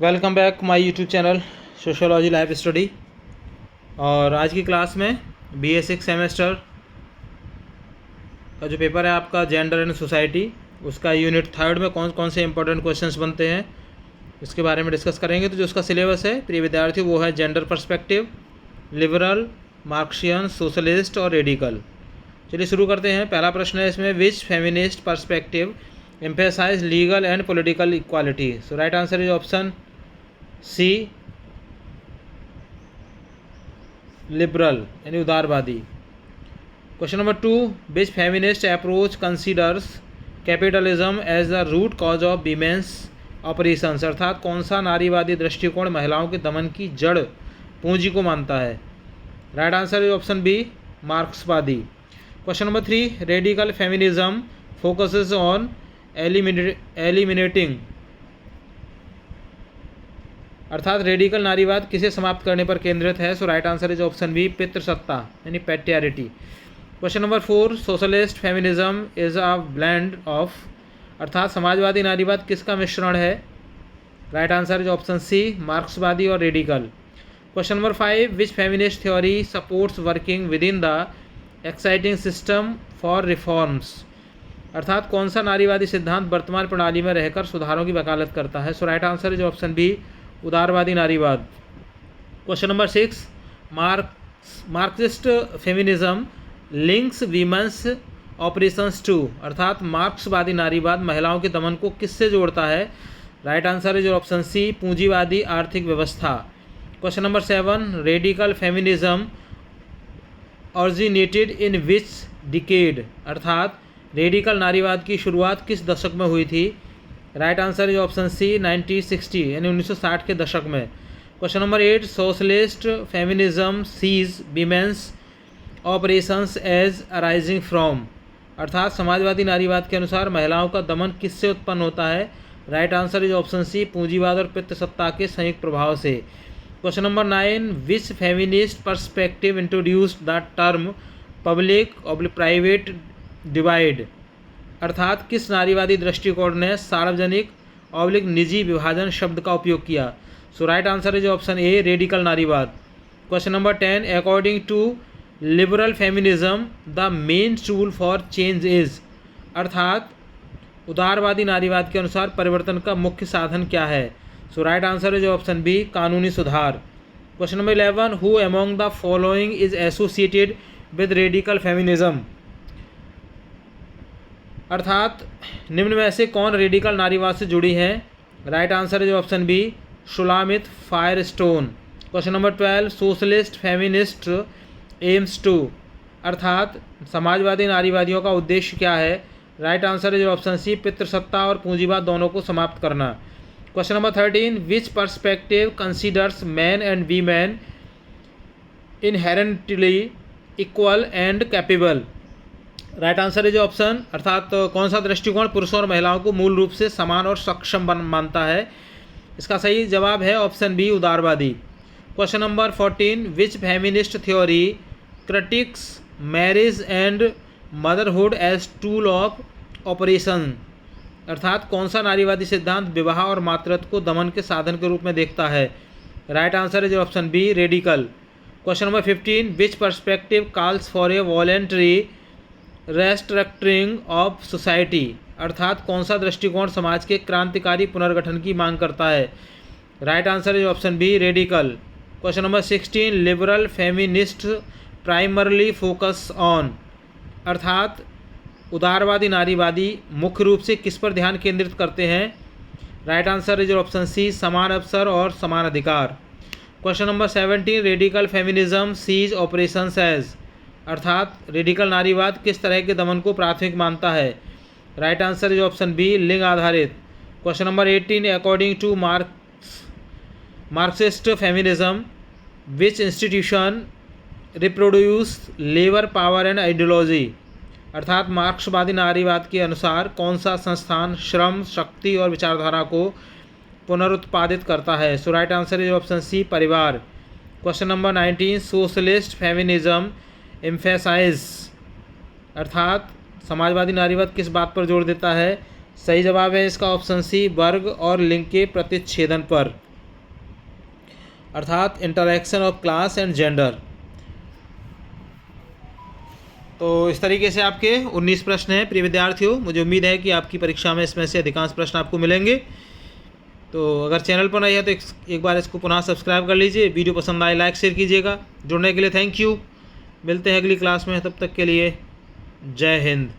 Welcome back my YouTube channel sociology life study. और आज की क्लास में BA 6 सेमेस्टर का जो पेपर है आपका जेंडर एंड सोसाइटी, उसका यूनिट 3 में कौन कौन से इंपॉर्टेंट क्वेश्चंस बनते हैं इसके बारे में डिस्कस करेंगे। तो जो उसका सिलेबस है प्रिय विद्यार्थी वो है gender perspective, liberal, Marxian, socialist और रेडिकल। चलिए शुरू करते हैं। पहला प्रश्न है इसमें, which feminist perspective emphasize legal and political equality. So right answer is option C, liberal यानी उदारवादी। Question number 2, which feminist approach considers capitalism as the root cause of women's oppressions. अर्थात कौन सा नारीवादी दृष्टिकोण महिलाओं के दमन की जड़ पूंजी को मानता है। Right answer is option B, मार्क्सवादी। Question number 3, radical feminism focuses on eliminating. अर्थात रेडिकल नारीवाद किसे समाप्त करने पर केंद्रित है। So right answer is option B, पितृसत्ता यानी patriarchy. Question number 4, socialist feminism is a blend of. अर्थात समाजवादी नारीवाद किसका मिश्रण है। Right answer is option C, मार्क्सवादी और radical. Question number 5, which feminist theory supports working within the exciting system for reforms. अर्थात कौन सा नारीवादी सिद्धांत वर्तमान प्रणाली में रहकर सुधारों की वकालत करता है। So right answer is option B, उदारवादी नारीवाद। Question number 6, Marxist feminism links women's oppressions to. अर्थात मार्क्सवादी नारीवाद महिलाओं के दमन को किससे जोड़ता है। Right answer is option C, पूंजीवादी आर्थिक व्यवस्था। Question number 7, radical feminism originated in which decade. अर्थात रेडिकल नारीवाद की शुरुआत किस दशक में हुई थी। Right answer is option C, 1960 यानी 1960 के दशक में। Question number 8, socialist feminism sees women's oppressions as arising from. अर्थात समाजवादी नारीवाद के अनुसार महिलाओं का दमन किससे उत्पन्न होता है। Right answer is option C, पूंजीवाद और पितृसत्ता के संयुक्त प्रभाव से। Question number 9, which feminist perspective introduced the term public और प्राइवेट डिवाइड। अर्थात किस नारीवादी दृष्टिकोण ने सार्वजनिक और निजी विभाजन शब्द का उपयोग किया। So right answer is option A, radical नारीवाद। Question number 10, according to liberal feminism the main tool for change is. अर्थात उदारवादी नारीवाद के अनुसार परिवर्तन का मुख्य साधन क्या है। So right answer is option B, कानूनी सुधार। Question number 11, who among the following is associated with radical feminism. अर्थात निम्न में से कौन रेडिकल नारीवाद से जुड़ी है। Right answer is option B, Shulamith Firestone. Question number 12, socialist feminist aims to. अर्थात समाजवादी नारीवादियों का उद्देश्य क्या है। Right answer is option C, पितृसत्ता और पूंजीवाद दोनों को समाप्त करना। Question number 13, which perspective considers man and women inherently equal and capable. Right answer is option, अर्थात कौन सा दृष्टिकोण पुरुषों और महिलाओं को मूल रूप से समान और सक्षम मानता है। इसका सही जवाब है ऑप्शन बी, उदारवादी। Question number 14, which feminist theory critiques marriage and motherhood as tool of oppression. अर्थात कौन सा नारीवादी सिद्धांत विवाह और मातृत्व को दमन के साधन के रूप में देखता है। Right answer is option B, radical. Question number 15, which perspective calls for a voluntary restructuring of society. अर्थात कौन सा दृष्टिकोण समाज के क्रांतिकारी पुनर्गठन की मांग करता है। Right answer is option B, radical. Question number 16, liberal feminist primarily focus on. अर्थात उदारवादी नारीवादी मुख्य रूप से किस पर ध्यान केंद्रित करते हैं। Right answer is option C, समान अवसर और समान अधिकार। Question number 17, radical feminism sees oppressions as. अर्थात रेडिकल नारीवाद किस तरह के दमन को प्राथमिक मानता है। Right answer is option B, लिंग आधारित। Question number 18, according to Marxist feminism which institution reproduce labour power and ideology. अर्थात मार्क्सवादी नारीवाद के अनुसार कौन सा संस्थान श्रम, शक्ति और विचारधारा को पुनरुत्पादित करता है। So right answer is option C, परिवार। Question number 19, socialist feminism emphasize. अर्थात समाजवादी नारीवाद किस बात पर जोर देता है। सही जवाब है इसका ऑप्शन सी, वर्ग और लिंग के प्रतिच्छेदन पर। अर्थात interaction of class and gender. तो इस तरीके से आपके 19 प्रश्न हैं प्रिय विद्यार्थियों। मुझे उम्मीद है कि आपकी परीक्षा में इसमें से अधिकांश प्रश्न आपको मिलेंगे। तो अगर चैनल पर नए हैं तो एक बार इसको पुनः सब्सक्राइब कर लीजिए। वीडियो पसंद आए लाइक शेयर कीजिएगा। जुड़ने के लिए थैंक यू। मिलते हैं अगली क्लास में, तब तक के लिए जय हिंद।